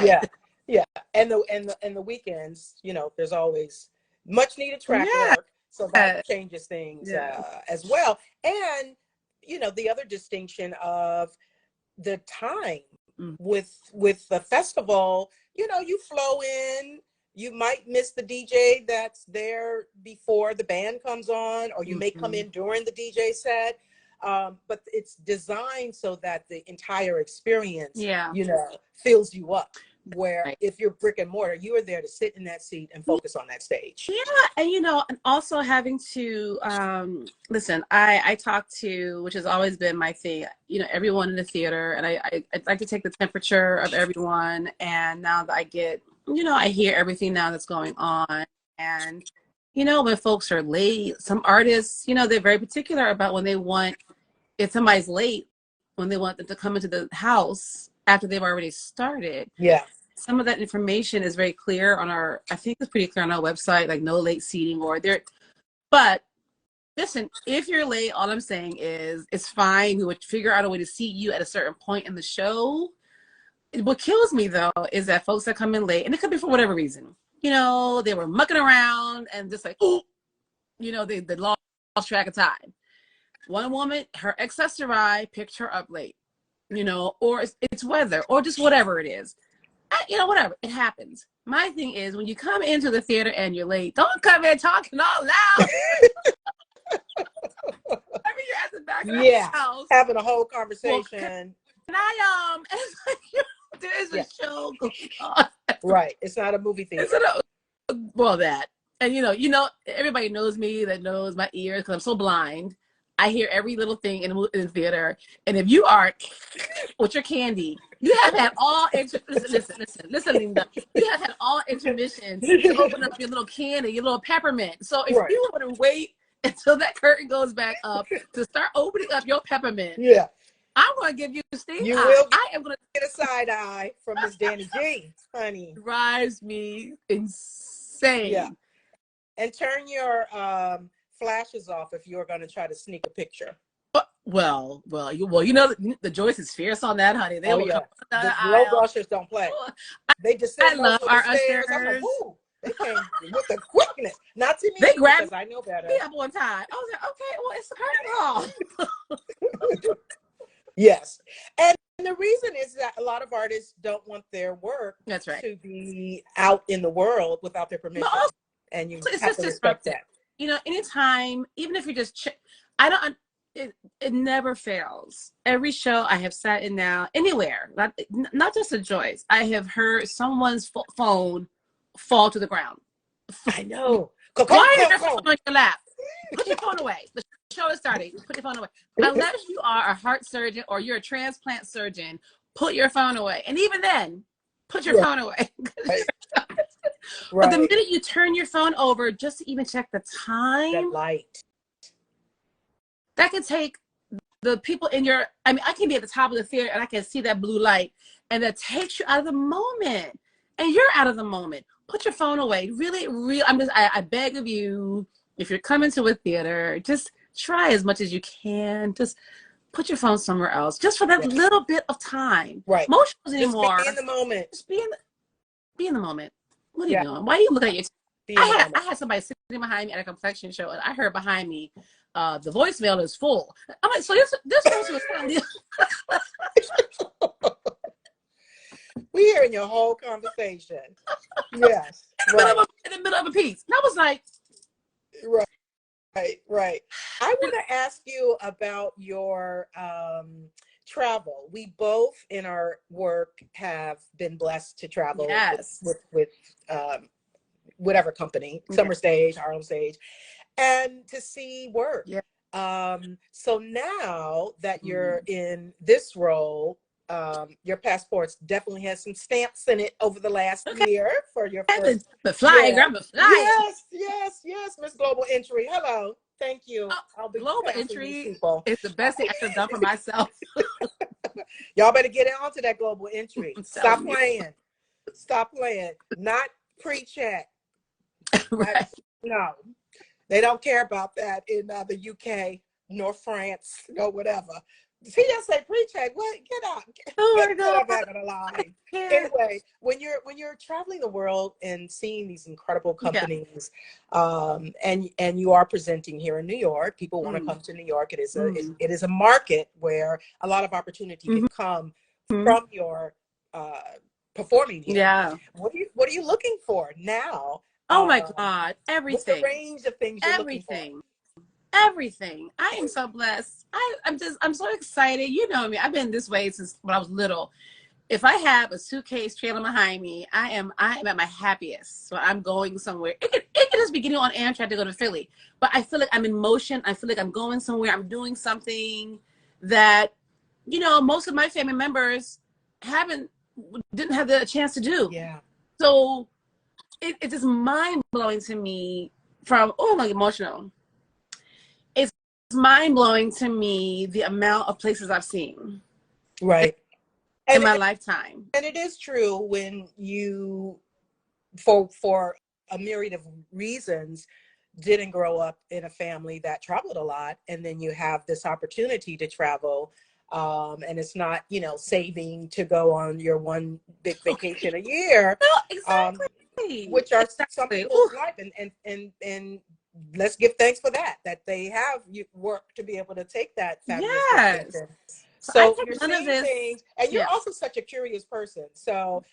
Yeah. Yeah. And the weekends, you know, there's always much needed track work. So that changes things as well. And you know, the other distinction of the time with the festival, you know, you flow in, you might miss the DJ that's there before the band comes on, or you may come in during the DJ set. But it's designed so that the entire experience, you know, fills you up. Where if you're brick and mortar, you are there to sit in that seat and focus on that stage. Yeah, and you know, and also having to listen. I talk to, which has always been my thing, you know, everyone in the theater, and I like to take the temperature of everyone. And now that I get, you know, I hear everything now that's going on, and you know, when folks are late, some artists, you know, they're very particular about when they want, if somebody's late, when they want them to come into the house after they've already started. Yeah. Some of that information is very clear on our, I think it's pretty clear on our website, like no late seating or there. But listen, if you're late, all I'm saying is it's fine. We would figure out a way to seat you at a certain point in the show. What kills me though is that folks that come in late, and it could be for whatever reason, you know, they were mucking around and just like, ooh, you know, they lost track of time. One woman, her accessory picked her up late, you know, or it's weather or just whatever it is. You know, whatever, it happens. My thing is, when you come into the theater and you're late, don't come in talking all loud. I mean, you're at the back of the house having a whole conversation. Well, can I it's like, there's a show going on. Right, it's not a movie theater. That, and you know, everybody knows me that knows my ears because I'm so blind. I hear every little thing in the theater, and if you are with your candy, you have had all listen, Linda. You have had all intermission to open up your little candy, your little peppermint. So if you want to wait until that curtain goes back up to start opening up your peppermint, I'm going to give you a stink eye. I am going to get a side eye from Miss Danny G, honey. Drives me insane. Yeah, and turn your flashes off if you're going to try to sneak a picture. Well, you know, the Joyce is fierce on that, honey. They will come the low brushers don't play. They just I love our ushers. Like, They came with the quickness. Not to me, They grabbed because I know better. me up on time. I was like, okay, well, it's the curtain call. Yes. And the reason is that a lot of artists don't want their work That's right. to be out in the world without their permission. Also, and you it's have just to respect disruptive. that. You know, anytime, even if you're just, I don't, it never fails. Every show I have sat in now, anywhere, not just a Joyce, I have heard someone's phone fall to the ground. I know. Why is your phone on your lap? Put your phone away. The show is starting. Put your phone away. Unless you are a heart surgeon or you're a transplant surgeon, put your phone away. And even then, put your phone away. But the minute you turn your phone over just to even check the time, that light, that can take the people in your, I mean, I can be at the top of the theater and I can see that blue light, and that takes you out of the moment. And you're out of the moment. Put your phone away. Really, I beg of you, if you're coming to a theater, just try as much as you can. Just put your phone somewhere else, just for that little bit of time. Right. Most shows anymore. Just be in the moment. Just be in the moment. What are you doing? Why are you looking at your I had somebody sitting behind me at a complexion show, and I heard behind me, the voicemail is full. I'm like, so this person was telling you. We hearing your whole conversation. Yes. In the middle of a piece. And I was like, Right. I want to ask you about your travel. We both in our work have been blessed to travel with whatever company, Summer Stage, Harlem Stage, and to see work. So now that you're in this role, your passport's definitely has some stamps in it over the last year for your first. The flying, grab the flying. Yes, Miss Global Entry. Hello. Thank you. I'll be Global Entry is the best thing I could have done for myself. Y'all better get on to that Global Entry. Stop playing. Stop playing. Not pre-check. Right. No, they don't care about that in the UK, nor France, nor whatever. He just say pre-check. What? Get out. Get back on the line. Anyway, when you're traveling the world and seeing these incredible companies, and you are presenting here in New York, people want to come to New York. It is a market where a lot of opportunity can come from your performing here. Yeah. What are you looking for now? Oh my God! Everything. What's the range of things you're looking for? Everything. I am so blessed. I'm so excited. You know me. I've been this way since when I was little. If I have a suitcase trailing behind me, I am at my happiest. So I'm going somewhere. It could just be getting on Amtrak to go to Philly, but I feel like I'm in motion. I feel like I'm going somewhere. I'm doing something that, you know, most of my family members didn't have the chance to do. Yeah. So it's just mind blowing to me. I'm like emotional. It's mind blowing to me the amount of places I've seen. Right. In my lifetime. And it is true when you, for a myriad of reasons, didn't grow up in a family that traveled a lot, and then you have this opportunity to travel, and it's not, you know, saving to go on your one big vacation a year. No, exactly. Which are some people's life, and let's give thanks for that they have work to be able to take that fabulous vacation. So you're seeing things, and you're also such a curious person. So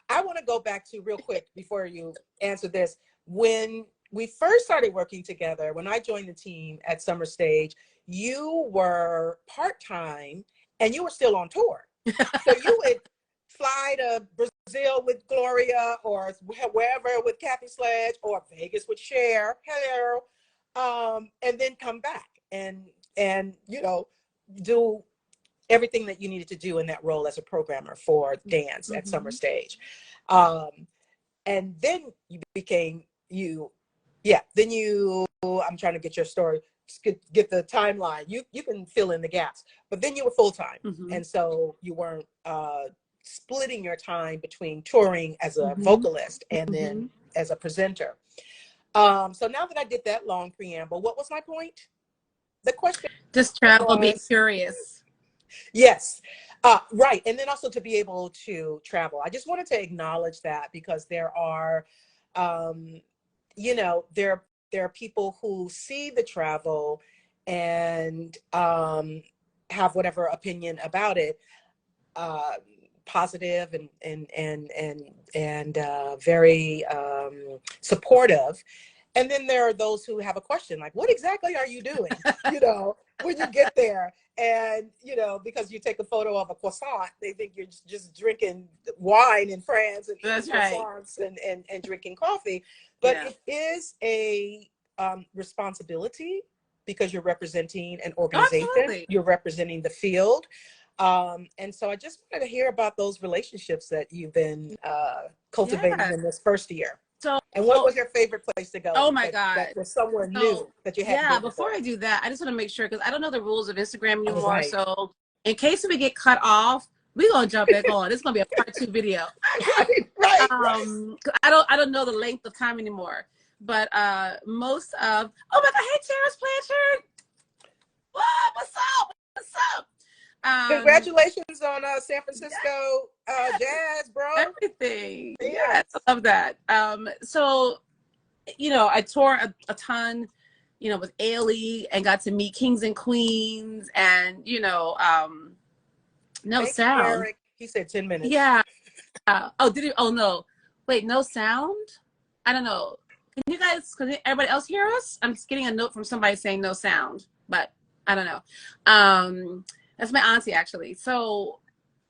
I want to go back to real quick before you answer this. When we first started working together, when I joined the team at Summer Stage, you were part-time and you were still on tour. So you would fly to Brazil with Gloria, or wherever with Kathy Sledge, or Vegas with Cher, and then come back and you know, do everything that you needed to do in that role as a programmer for dance at Summer Stage. And then you became I'm trying to get your story, get the timeline. You can fill in the gaps, but then you were full-time. And so you weren't splitting your time between touring as a vocalist and then as a presenter. So now that I did that long preamble, what was my point? The question. Just travel, be curious. Yes. Right. And then also to be able to travel. I just wanted to acknowledge that, because there are You know, there are people who see the travel and have whatever opinion about it, positive and very supportive. And then there are those who have a question, like, what exactly are you doing, you know, when you get there? And, you know, because you take a photo of a croissant, they think you're just drinking wine in France and That's eating right. croissants and drinking coffee. But Yeah. it is a responsibility, because you're representing an organization, Absolutely. you're representing the field. And so I just wanted to hear about those relationships that you've been cultivating Yeah. in this first year. So, And what was your favorite place to go? oh my that God. was somewhere So, new that you hadn't yeah, been before before? I do that, I just want to make sure, because I don't know the rules of Instagram Oh, anymore. right. So in case we get cut off, we're gonna jump back on. It's gonna be a part 2 video. Okay. Right. I don't know the length of time anymore. But most of, oh my God, hey Terrence Blanchard. What? What's up? What's up? Congratulations on San Francisco Jazz, bro. Everything. Yes, I love that. So, you know, I toured a ton, you know, with Ailey, and got to meet kings and queens, and, you know, no Thank sound. You, Eric. He said 10 minutes. Yeah. Oh, did he? Oh, no. Wait, no sound? I don't know. Can everybody else hear us? I'm just getting a note from somebody saying no sound, but I don't know. That's my auntie, actually. So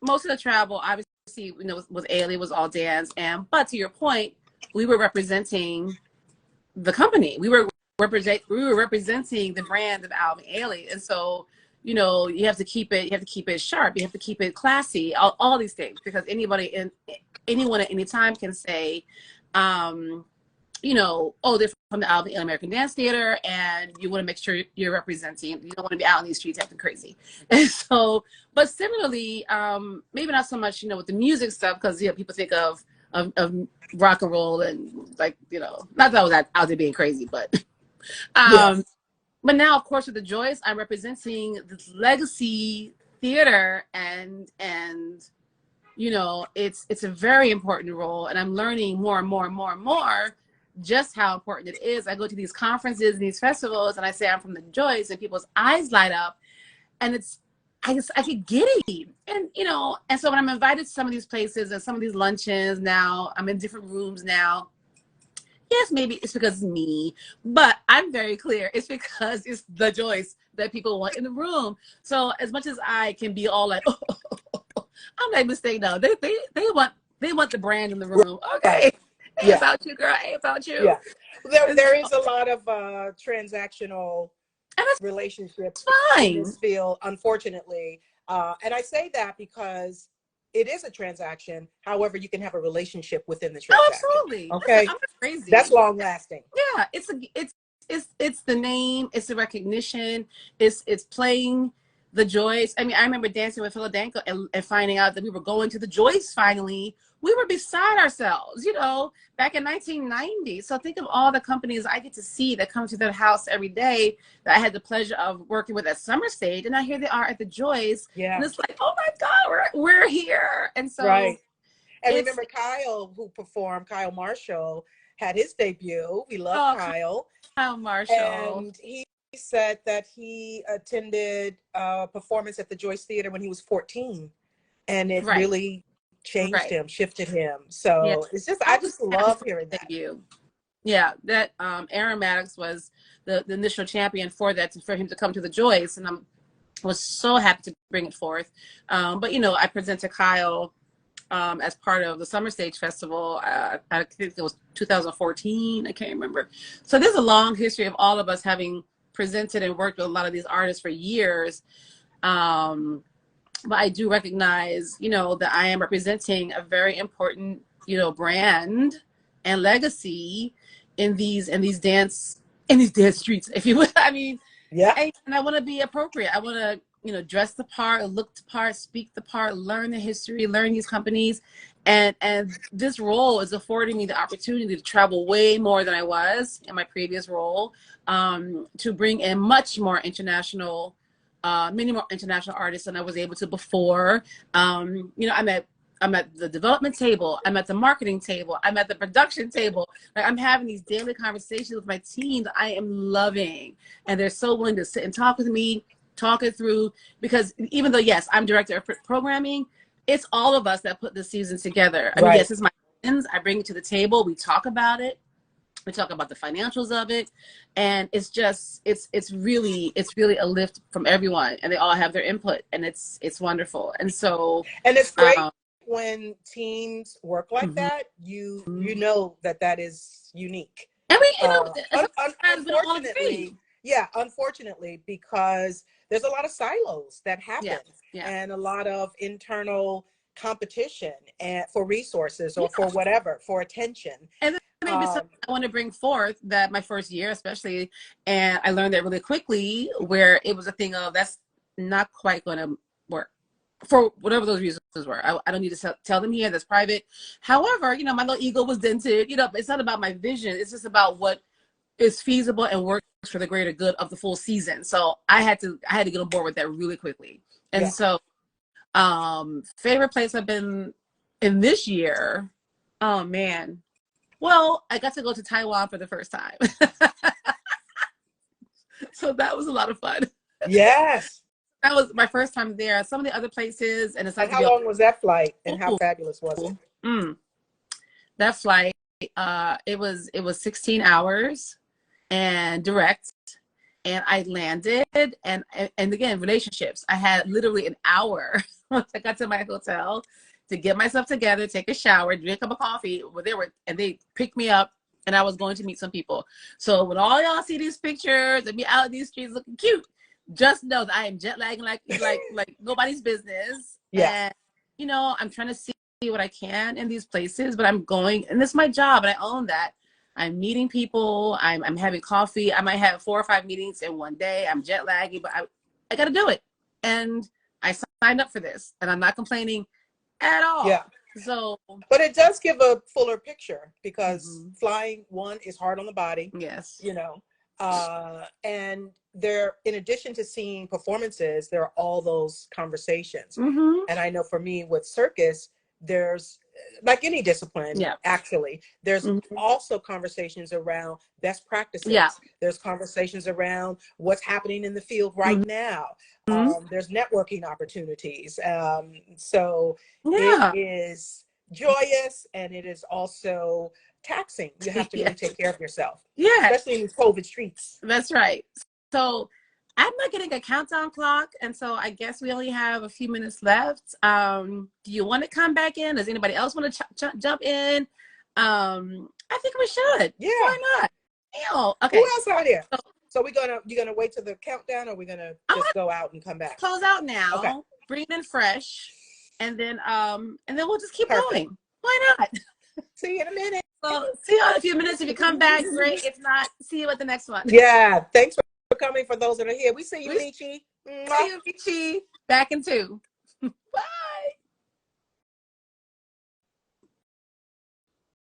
most of the travel, obviously, you know, with Ailey was all dance. But to your point, we were representing the company. We were representing the brand of Alvin Ailey. And so, you know, you have to keep it sharp. You have to keep it classy, all these things, because anyone at any time can say, you know, oh, they're from the Alvin Ailey American Dance Theater, and you want to make sure you're representing. You don't want to be out in these streets acting crazy. And so, but similarly, maybe not so much, you know, with the music stuff, because, you know, people think of rock and roll and, like, you know, not that I was out there being crazy, but Yes. but now, of course, with the Joyce, I'm representing this legacy theater, and you know, it's a very important role, and I'm learning more and more and more and more just how important it is. I go to these conferences and these festivals, and I say I'm from the Joyce, and people's eyes light up, and I get giddy. And, you know, and so when I'm invited to some of these places and some of these luncheons now, I'm in different rooms now. Yes, maybe it's because it's me, but I'm very clear. It's because it's the Joyce that people want in the room. So as much as I can be all like, oh, I'm like, mistake, no, they want the brand in the room. Okay. Right. Ain't about you, girl. Ain't about you. Yeah. There is a lot of transactional relationships in this field, unfortunately. And I say that because it is a transaction. However, you can have a relationship within the transaction. Oh, absolutely. Okay. Listen, I'm not crazy. That's long lasting. Yeah. It's the name, it's the recognition, it's playing the Joyce. I mean, I remember dancing with Philadelphia and finding out that we were going to the Joyce finally. We were beside ourselves, you know, back in 1990. So think of all the companies I get to see that come to their house every day that I had the pleasure of working with at Summer Stage. And now here they are at the Joyce. Yeah. And it's like, oh my God, we're here. And so. Right. And remember Kyle, who performed, Kyle Marshall, had his debut. We love Kyle. Kyle Marshall. And he said that he attended a performance at the Joyce Theater when he was 14. And it really changed him, shifted him. So it's just, I just love hearing that. Yeah, that Aaron Maddox was the initial champion for that, for him to come to the Joyce. And I was so happy to bring it forth. But, you know, I presented Kyle as part of the Summer Stage Festival. I think it was 2014. I can't remember. So there's a long history of all of us having presented and worked with a lot of these artists for years. But I do recognize, you know, that I am representing a very important, you know, brand and legacy in these dance streets, if you would. I mean, yeah. And I want to be appropriate. I want to, you know, dress the part, look the part, speak the part, learn the history, learn these companies. And this role is affording me the opportunity to travel way more than I was in my previous role, to bring in much more international, many more international artists than I was able to before. You know, I met I'm at the development table. I'm at the marketing table. I'm at the production table. Like, I'm having these daily conversations with my team that I am loving. And they're so willing to sit and talk with me, talk it through. Because even though, yes, I'm director of programming, it's all of us that put the season together. I mean, yes, it's my friends. I bring it to the table. We talk about it. We talk about the financials of it, and it's just it's really a lift from everyone, and they all have their input, and it's wonderful. And so, and it's great when teams work like that. You know that is unique. And unfortunately, unfortunately, because there's a lot of silos that happen, and a lot of internal competition and for resources or for whatever, for attention. And maybe something I want to bring forth that my first year, especially, and I learned that really quickly, where it was a thing of that's not quite going to work for whatever those reasons were. I don't need to tell them here. That's private. However, you know, my little ego was dented. You know, it's not about my vision. It's just about what is feasible and works for the greater good of the full season. So I had to get on board with that really quickly. And so, favorite place I've been in this year. Oh man. Well, I got to go to Taiwan for the first time. So that was a lot of fun. Yes. That was my first time there. Some of the other places, and it's like, how long was that flight, and how fabulous was it? That flight, it was 16 hours and direct, and I landed, and again, relationships. I had literally an hour once I got to my hotel to get myself together, take a shower, drink a cup of coffee. And they picked me up, and I was going to meet some people. So when all y'all see these pictures of me out in these streets looking cute, just know that I am jet lagging like nobody's business. Yeah. And you know, I'm trying to see what I can in these places, but I'm going, and this is my job, and I own that. I'm meeting people. I'm having coffee. I might have 4 or 5 meetings in one day. I'm jet lagging, but I got to do it. And I signed up for this, and I'm not complaining at all. Yeah. So, but it does give a fuller picture, because flying, one, is hard on the body. Yes. You know, and there, in addition to seeing performances, there are all those conversations. And I know for me with circus, there's, like any discipline, actually, there's also conversations around best practices. Yeah. There's conversations around what's happening in the field right now. There's networking opportunities. So it is joyous, and it is also taxing. You have to really take care of yourself. Yeah. Especially in these COVID streets. That's right. So I'm not getting a countdown clock, and so I guess we only have a few minutes left. Do you want to come back in? Does anybody else want to jump in? I think we should. Yeah. Why not? Ew. Okay. Who else out here? So you're gonna wait till the countdown, or we're gonna just go out and come back? Close out now. Okay. Bring it in fresh, and then we'll just keep going. Why not? See you in a minute. So see you in a few minutes. If you come back, great. If not, see you at the next one. Yeah. Thanks for coming. For those that are here, we see you, Michi. See you, Michi. Back in 2. Bye.